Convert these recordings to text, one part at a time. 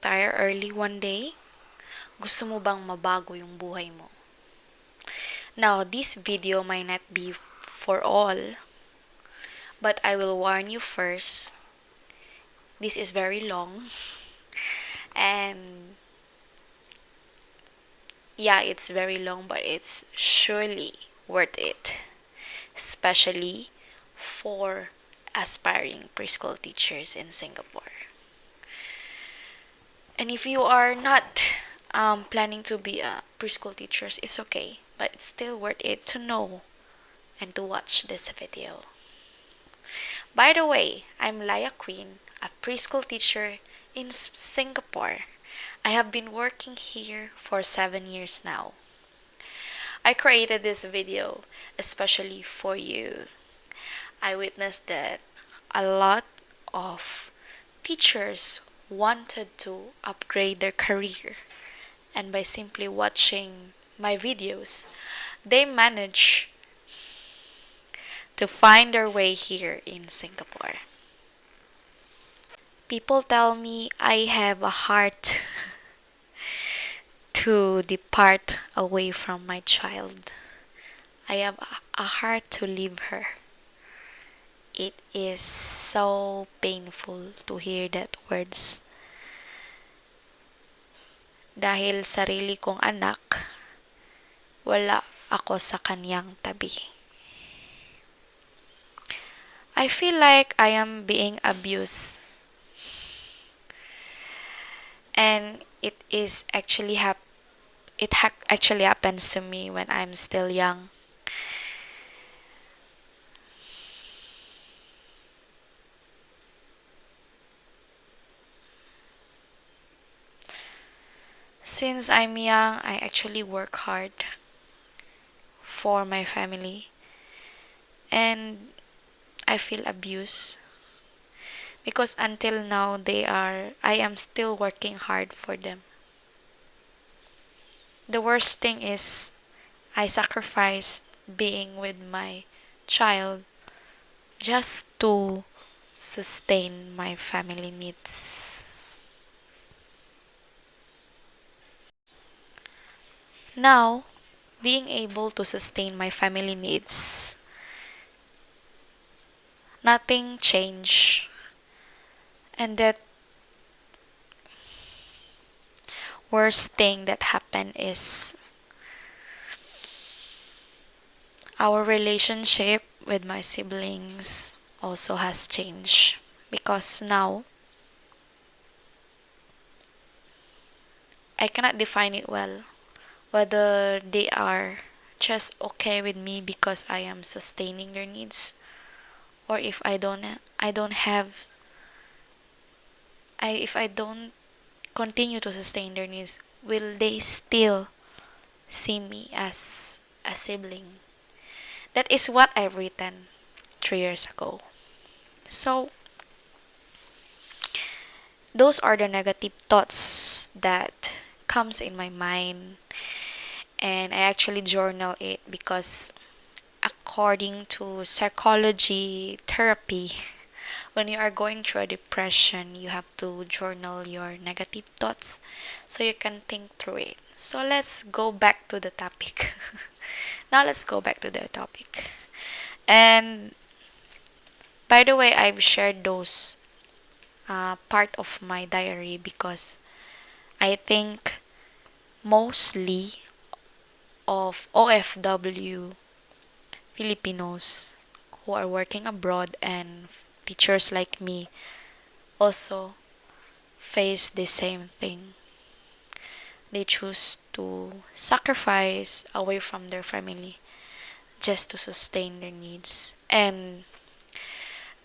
Retire early one day? Gusto mo bang mabago yung buhay mo? Now, this video might not be for all, but I will warn you first. This is very long, and yeah, it's very long, but it's surely worth it, especially for aspiring preschool teachers in Singapore. And if you are not planning to be a preschool teacher, it's okay, but it's still worth it to know and to watch this video. By the way, I'm Laya Queen, a preschool teacher in Singapore. I have been working here for 7 years now. I created this video especially for you. I witnessed that a lot of teachers wanted to upgrade their career, and by simply watching my videos, they managed to find their way here in Singapore. People tell me I have a heart to depart away from my child. I have a heart to leave her. It is so painful to hear that words. Dahil sarili kong anak, wala ako sa kanyang tabi. I feel like I am being abused. And actually happens to me when I'm still young. Since I'm young, I actually work hard for my family, and I feel abused because until now I am still working hard for them. The worst thing is I sacrifice being with my child just to sustain my family needs. Now, being able to sustain my family needs, nothing changed. And that worst thing that happened is our relationship with my siblings also has changed, because now I cannot define it well whether they are just okay with me because I am sustaining their needs, or if I don't continue to sustain their needs, will they still see me as a sibling? That is what I've written 3 years ago. So, those are the negative thoughts that comes in my mind, and I actually journal it because according to psychology therapy, when you are going through a depression, you have to journal your negative thoughts so you can think through it. So let's go back to the topic. Now let's go back to the topic. And by the way, I've shared those part of my diary because I think mostly of OFW Filipinos who are working abroad and teachers like me also face the same thing. They choose to sacrifice away from their family just to sustain their needs. And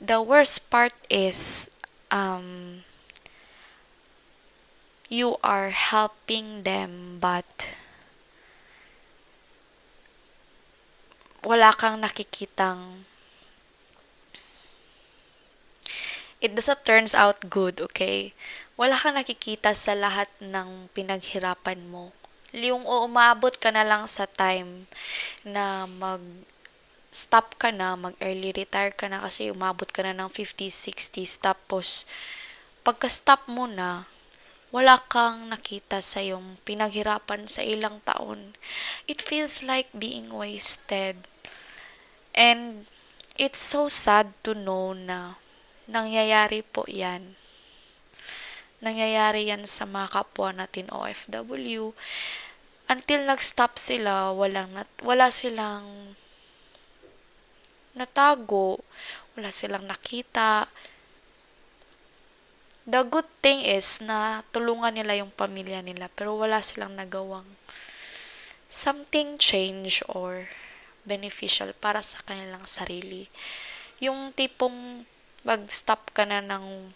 the worst part is you are helping them, but wala kang nakikitang, it doesn't turns out good, okay? Wala kang nakikita sa lahat ng pinaghirapan mo. Yung umabot ka na lang sa time na stop ka na, mag-early retire ka na kasi umabot ka na ng 50s, 60s, tapos pagka-stop mo na, wala kang nakita sa iyong pinaghirapan sa ilang taon. It feels like being wasted. And it's so sad to know na nangyayari po yan. Nangyayari yan sa mga kapwa natin OFW. Until nag-stop sila, wala silang natago, wala silang nakita. The good thing is na tulungan nila yung pamilya nila pero wala silang nagawang something change or beneficial para sa kanilang sarili. Yung tipong mag-stop ka na ng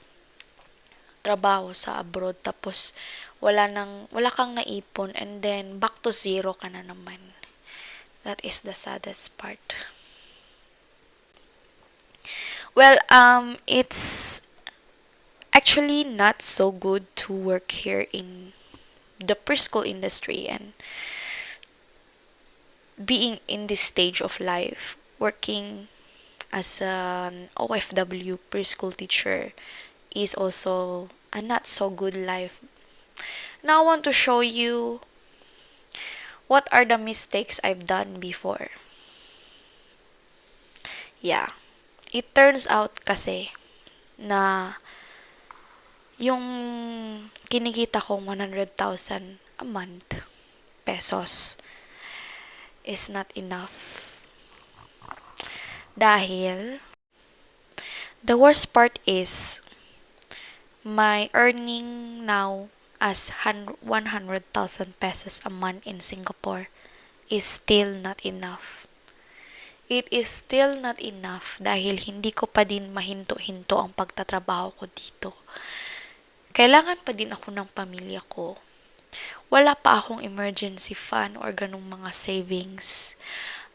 trabaho sa abroad tapos wala kang naipon and then back to zero ka na naman. That is the saddest part. Well, it's actually not so good to work here in the preschool industry, and being in this stage of life, working as an OFW preschool teacher is also a not so good life. Now I want to show you what are the mistakes I've done before. Yeah. It turns out kasi na yung kinikita kong 100,000 a month pesos is not enough. Dahil, the worst part is, my earning now as 100,000 pesos a month in Singapore is still not enough. It is still not enough dahil hindi ko pa din mahinto-hinto ang pagtatrabaho ko dito. Kailangan pa din ako ng pamilya ko. Wala pa akong emergency fund or ganung mga savings.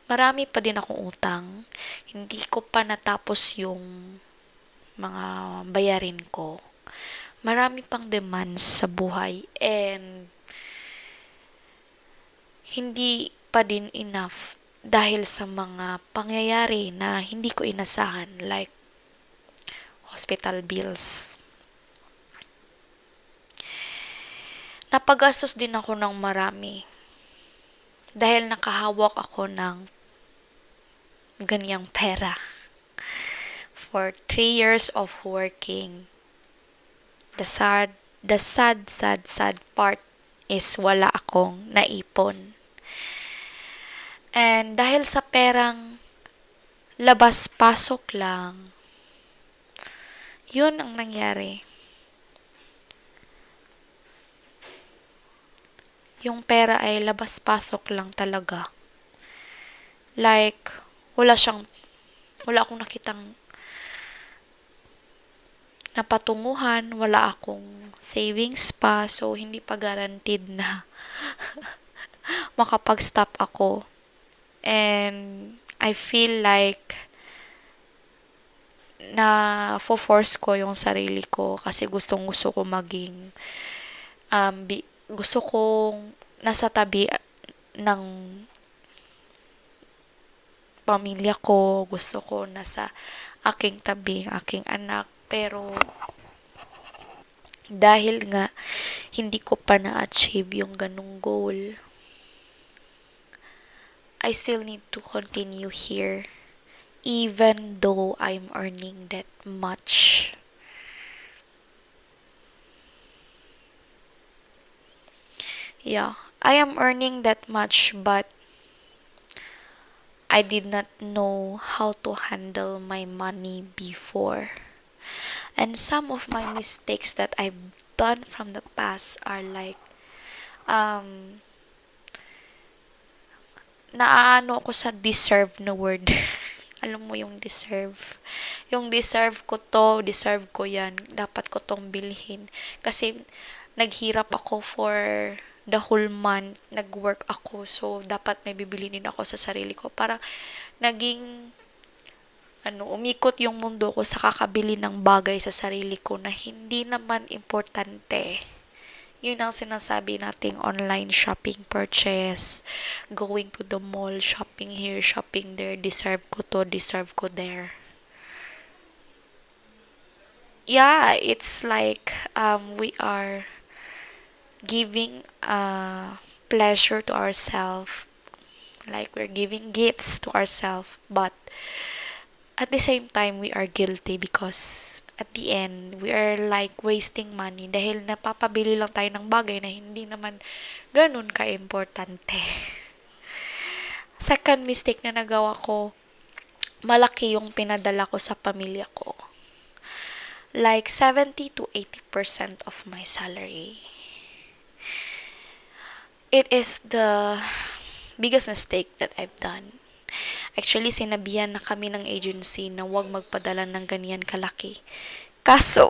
Marami pa din akong utang. Hindi ko pa natapos yung mga bayarin ko. Marami pang demands sa buhay and hindi pa din enough dahil sa mga pangyayari na hindi ko inasahan like hospital bills. Napagastos din ako ng marami dahil nakahawak ako ng ganyang pera. For 3 years of working, the sad part is wala akong naipon. And dahil sa perang labas-pasok lang, yun ang nangyari. Yung pera ay labas-pasok lang talaga. Like, wala akong nakitang napatunguhan, wala akong savings pa, so hindi pa guaranteed na makapag-stop ako. And I feel like na force ko yung sarili ko kasi gusto ko maging gusto kong nasa tabi ng pamilya ko, gusto ko nasa aking tabi, aking anak, pero dahil nga hindi ko pa na-achieve yung ganung goal, I still need to continue here even though I'm earning that much. Yeah, I am earning that much, but I did not know how to handle my money before. And some of my mistakes that I've done from the past are like, naaano ako sa deserve na word. Alam mo yung deserve. Yung deserve ko yan. Dapat ko tong bilhin. Kasi naghirap ako for the whole month. Nag-work ako. So, dapat may bibili din ako sa sarili ko. Parang naging umikot yung mundo ko sa kakabili ng bagay sa sarili ko na hindi naman importante. Yun ang sinasabi nating online shopping purchase, going to the mall, shopping here, shopping there, deserve ko to, deserve ko there. Yeah, it's like we are giving pleasure to ourselves, like we're giving gifts to ourselves, but at the same time we are guilty because at the end we are like wasting money dahil napapabili lang tayo ng bagay na hindi naman ganun ka-importante. Second mistake na nagawa ko, malaki yung pinadala ko sa pamilya ko. Like 70 to 80% of my salary. It is the biggest mistake that I've done. Actually, sinabihan na kami ng agency na huwag magpadala ng ganyan kalaki. Kaso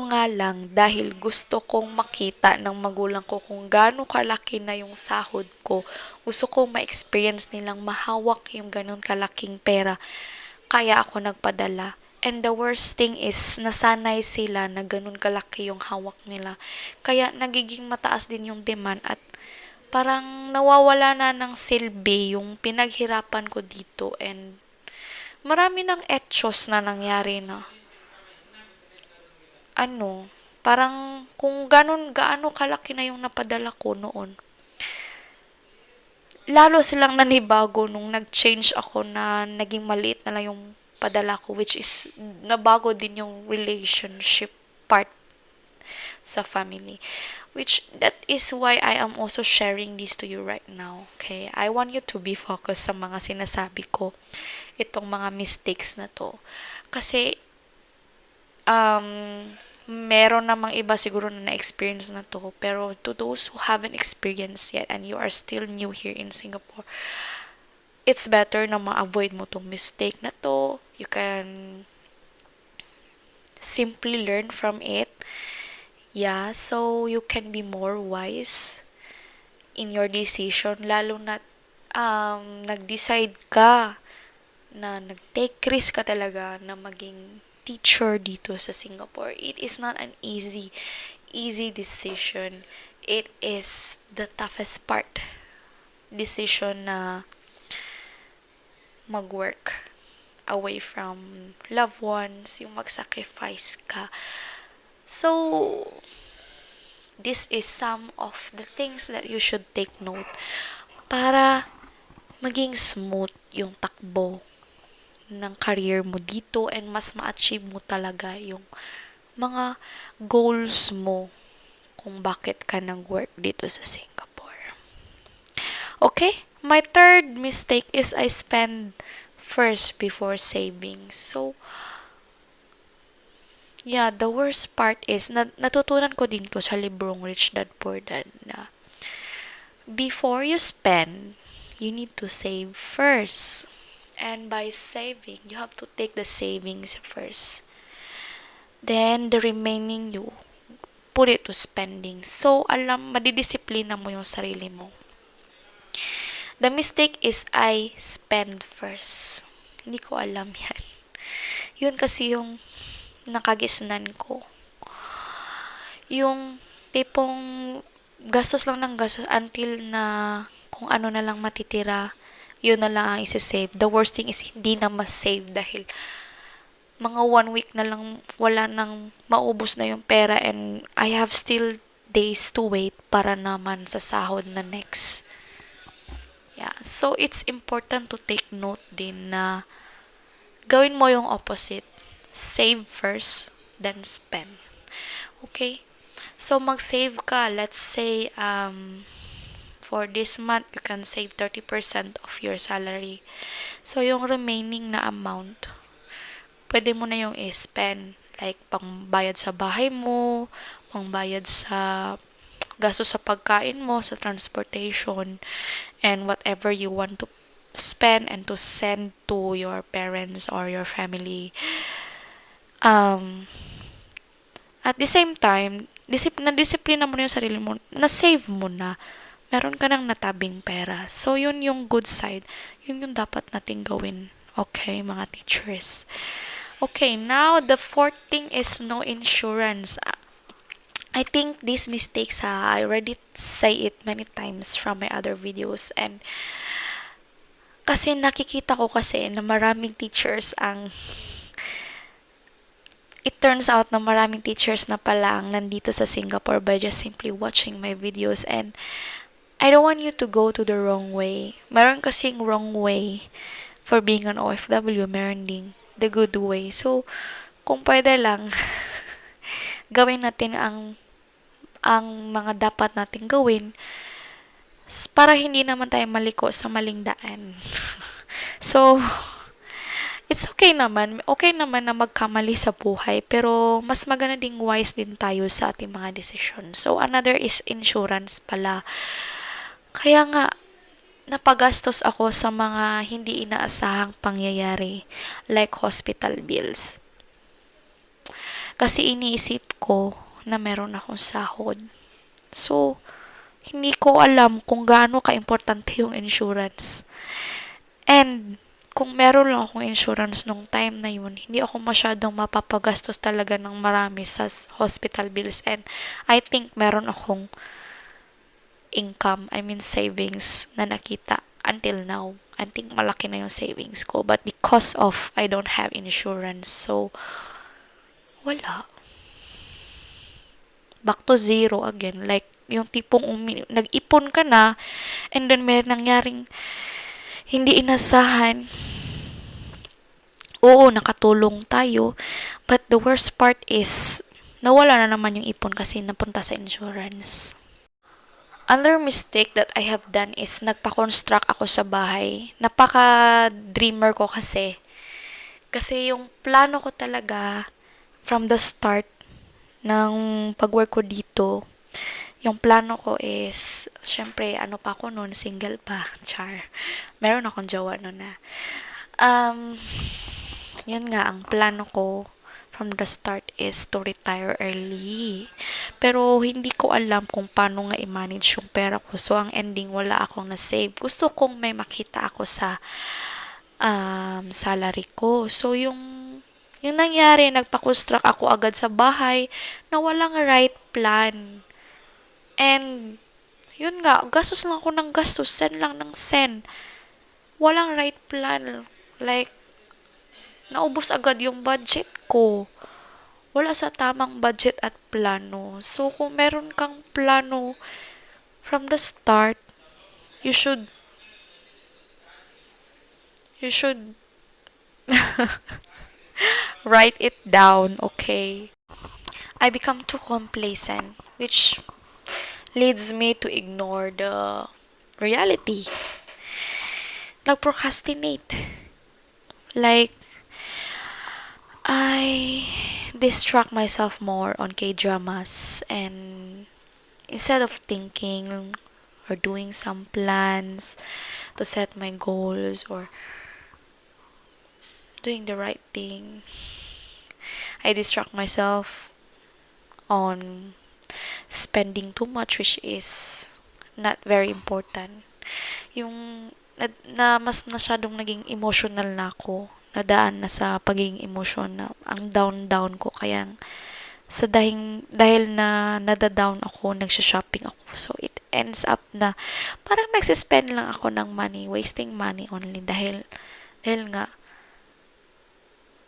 nga lang, dahil gusto kong makita ng magulang ko kung gaano kalaki na yung sahod ko, gusto kong ma-experience nilang mahawak yung ganun kalaking pera, kaya ako nagpadala. And the worst thing is, nasanay sila na ganun kalaki yung hawak nila. Kaya nagiging mataas din yung demand at parang nawawala na ng silbi yung pinaghirapan ko dito, and marami ng etchos na nangyari na parang kung gaano kalaki na yung napadala ko noon. Lalo silang nanibago nung nag-change ako na naging maliit na lang yung padala ko, which is nabago din yung relationship part sa family. Which that is why I am also sharing this to you right now. Okay? I want you to be focused sa mga sinasabi ko. Itong mga mistakes na to. Kasi meron namang iba siguro na na-experience na to. Pero to those who haven't experienced yet and you are still new here in Singapore, it's better na ma-avoid mo tong mistake na to. You can simply learn from it. Yeah, so you can be more wise in your decision. Lalo na nag-decide ka na nag-take risk ka talaga na maging teacher dito sa Singapore. It is not an easy decision. It is the toughest part. Decision na mag-work away from loved ones, yung mag-sacrifice ka. So, this is some of the things that you should take note para maging smooth yung takbo ng career mo dito and mas ma-achieve mo talaga yung mga goals mo kung bakit ka nag-work dito sa Singapore. Okay? My third mistake is I spend first before saving. So, yeah, the worst part is, natutunan ko din ko sa librong Rich Dad Poor Dad na before you spend, you need to save first. And by saving, you have to take the savings first. Then, the remaining you put it to spending. So, madidisiplina mo yung sarili mo. The mistake is I spend first. Hindi ko alam yan. Yun kasi yung nakagisnan ko. Yung tipong gastos lang ng gastos until na kung ano na lang matitira, yun na lang ang isi-save. The worst thing is hindi na ma-save dahil mga 1 week na lang wala nang maubos na yung pera and I have still days to wait para naman sa sahod na next. Yeah, so it's important to take note din na gawin mo yung opposite. Save first, then spend. Okay? So mag-save ka. Let's say for this month, you can save 30% of your salary. So, yung remaining na amount, pwede mo na yung i-spend. Like, pangbayad sa bahay mo, pangbayad sa gasto sa pagkain mo, sa transportation, and whatever you want to spend and to send to your parents or your family. At the same time, na-disiplina mo na yung sarili mo, na-save mo na, meron ka nang natabing pera. So, yun yung good side. Yun yung dapat nating gawin. Okay, mga teachers. Okay, now the fourth thing is no insurance. I think these mistakes, I already say it many times from my other videos, and kasi nakikita ko kasi na maraming teachers ang it turns out na maraming teachers na pala ang nandito sa Singapore by just simply watching my videos, and I don't want you to go to the wrong way. Meron kasing wrong way for being an OFW, meron ding the good way. So, kung pwede lang, gawin natin ang mga dapat nating gawin para hindi naman tayo maliko sa maling daan. So, it's okay naman. Okay naman na magkamali sa buhay, pero mas maganda ding wise din tayo sa ating mga desisyon. So, another is insurance pala. Kaya nga, napagastos ako sa mga hindi inaasahang pangyayari, like hospital bills. Kasi iniisip ko na meron akong sahod. So, hindi ko alam kung gaano ka-importante yung insurance. And, kung meron lang akong insurance nung time na yun, hindi ako masyadong mapapagastos talaga ng marami sa hospital bills. And, I think meron akong income, I mean savings na nakita until now. I think malaki na yung savings ko. But because of I don't have insurance, so, wala. Back to zero again. Like, yung tipong nag-ipon ka na, and then may nangyaring hindi inasahan. Oo, nakatulong tayo, but the worst part is, nawala na naman yung ipon kasi napunta sa insurance. Another mistake that I have done is nagpa-construct ako sa bahay. Napaka-dreamer ko kasi. Kasi yung plano ko talaga from the start ng pag-work ko dito, yung plano ko is, syempre, ano pa ako noon, single pa, char. Meron akong jowa noon na. Yun nga, ang plano ko from the start is to retire early. Pero hindi ko alam kung paano nga i-manage yung pera ko. So, ang ending, wala akong na-save. Gusto kong may makita ako sa salary ko. So, yung nangyari, nagpa-construct ako agad sa bahay na walang right plan. And, yun nga, gastos lang ako ng gastos, send lang ng send. Walang right plan. Like, naubos agad yung budget ko. Wala sa tamang budget at plano. So, kung meron kang plano from the start, you should write it down, okay? I become too complacent, which leads me to ignore the reality. Nag-procrastinate. Like, I distract myself more on K-dramas, and instead of thinking or doing some plans to set my goals or doing the right thing, I distract myself on spending too much, which is not very important. Yung mas masyadong naging emotional na ako, nadaan na sa pagiging emotion na ang down ko, kaya dahil na nada-down ako, nagsha-shopping ako. So, it ends up na parang nagsispend lang ako ng money, wasting money only dahil nga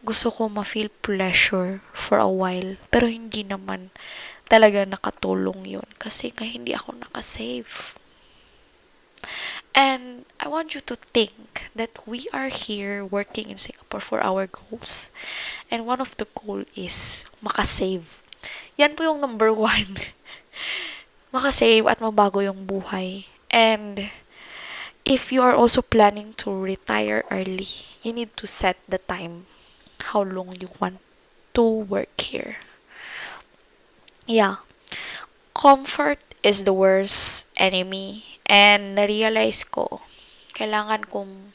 gusto ko ma-feel pleasure for a while. Pero hindi naman talaga nakatulong yun kasi nga hindi ako nakasave. And I want you to think that we are here working in Singapore for our goals. And one of the goal is makasave. Yan po yung number one. Makasave at mabago yung buhay. And if you are also planning to retire early, you need to set the time how long you want to work here. Yeah. Comfort is the worst enemy. And na-realize ko, kailangan kong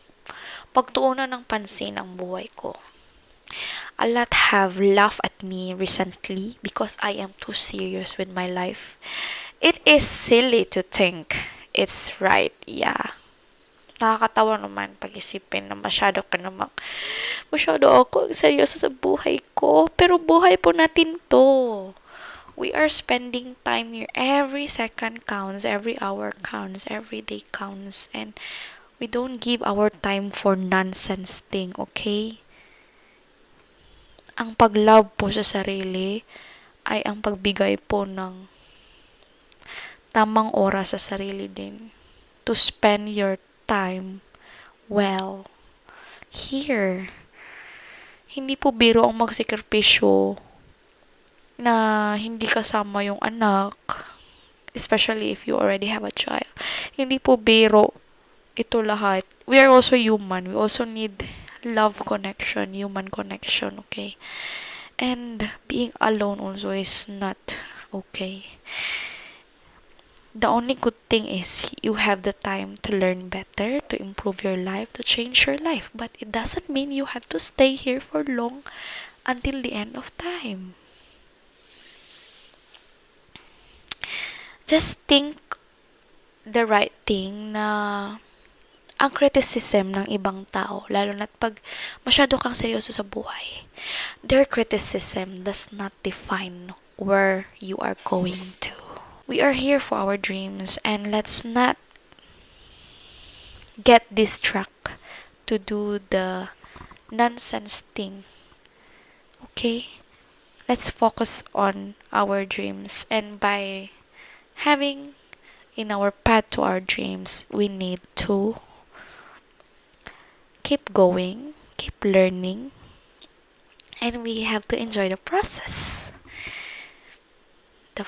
pagtuunan ng pansin ang buhay ko. A lot have laughed at me recently because I am too serious with my life. It is silly to think it's right, yeah. Nakakatawa naman pag-isipin na masyado ako seryoso sa buhay ko. Pero buhay po natin to. We are spending time here. Every second counts, every hour counts, every day counts. And we don't give our time for nonsense thing, okay? Ang pag-love po sa sarili ay ang pagbigay po ng tamang oras sa sarili din. To spend your time well. Here. Hindi po biro ang magsekripisyo na hindi kasama yung anak, especially if you already have a child. Hindi po biro ito lahat. We are also human. We also need love connection, human connection, okay? And being alone also is not okay. The only good thing is you have the time to learn better, to improve your life, to change your life. But it doesn't mean you have to stay here for long until the end of time. Just think the right thing na ang criticism ng ibang tao, lalo na't pag masyado kang seryoso sa buhay, their criticism does not define where you are going to. We are here for our dreams, and let's not get distracted to do the nonsense thing. Okay? Let's focus on our dreams, and by having in our path to our dreams, we need to keep going, keep learning, and we have to enjoy the process. The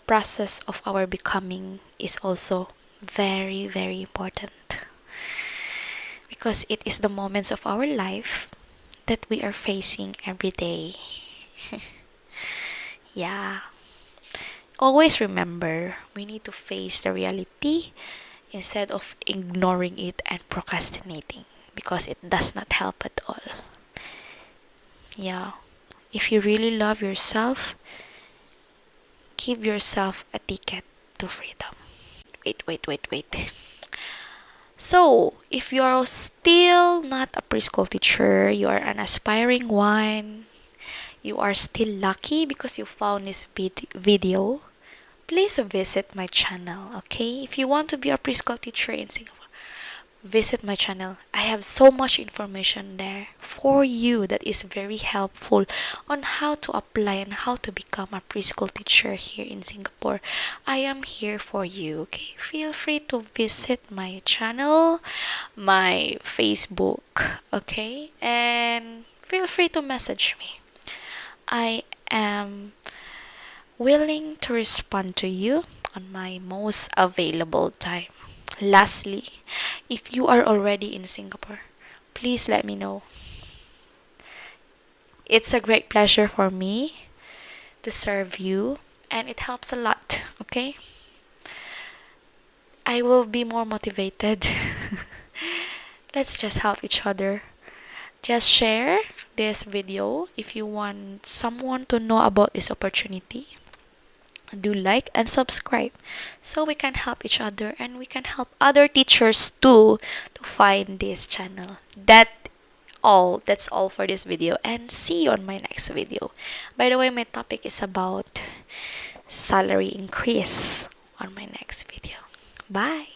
process of our becoming is also very, very important because it is the moments of our life that we are facing every day. Yeah. Always remember, we need to face the reality instead of ignoring it and procrastinating because it does not help at all. Yeah. If you really love yourself, give yourself a ticket to freedom. Wait. So, if you are still not a preschool teacher, you are an aspiring one, you are still lucky because you found this video, please visit my channel, okay? If you want to be a preschool teacher in Singapore, visit my channel. I have so much information there for you that is very helpful on how to apply and how to become a preschool teacher here in Singapore. I am here for you, okay? Feel free to visit my channel, my Facebook, okay? And feel free to message me. I am willing to respond to you on my most available time. Lastly, if you are already in Singapore, please let me know. It's a great pleasure for me to serve you, and it helps a lot, okay? I will be more motivated. Let's just help each other. Just share this video if you want someone to know about this opportunity. Do like and subscribe so we can help each other and we can help other teachers too to find this channel. That's all for this video, and see you on my next video. By the way, my topic is about salary increase on my next video. Bye.